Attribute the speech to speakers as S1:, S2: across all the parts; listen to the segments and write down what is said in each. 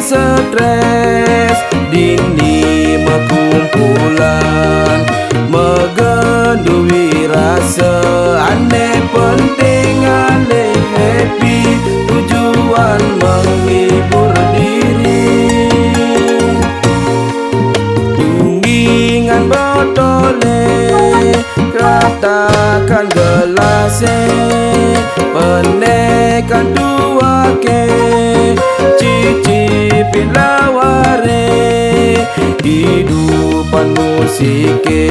S1: stres dini mekumpulan megendui rasa aneh penting ale happy tujuan menghibur diri tunggingan botole katakan gelasnya penekan dua ke cicipin laware hidupan musike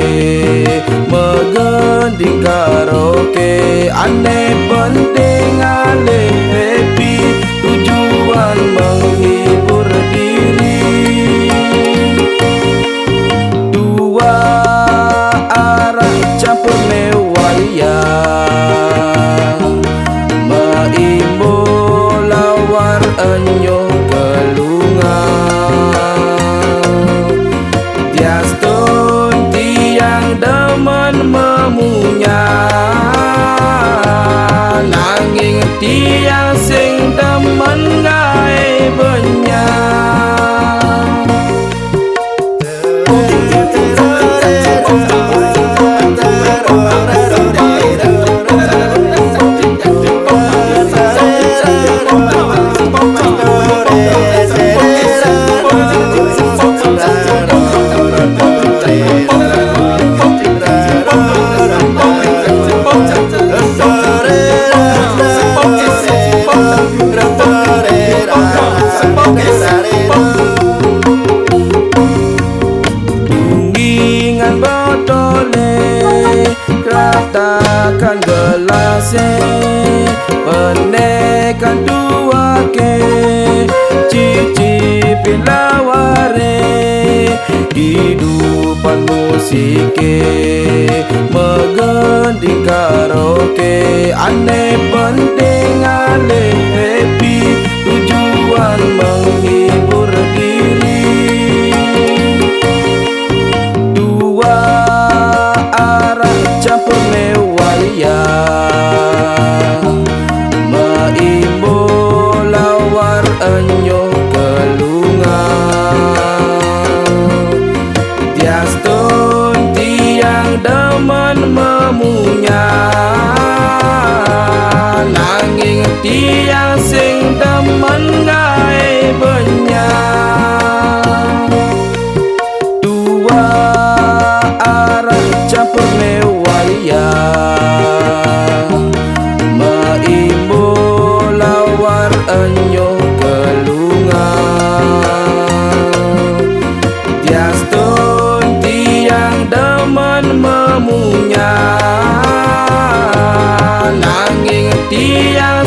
S1: megending karaoke aneh penting ale happy tujuan menghibur diri dua arah campur mewaya maimbo lawar enyo tiaston tiang demen memunya nanging tiang sing demen gae benyang tunggingan botole katakan gelasnya penekan dua ke cicipin laware hidupan musike megending karaoke aneh penting ale happy tujuan menghibur diri dua arah campur mewaya maimbo lawar enyo kelungan tiaston tiang demen memunya nanging tiang sing demen gae benyang dua arah campur mewaya maimbo lawar enyo kelungan tiaston tiang demen memunya nanging tiang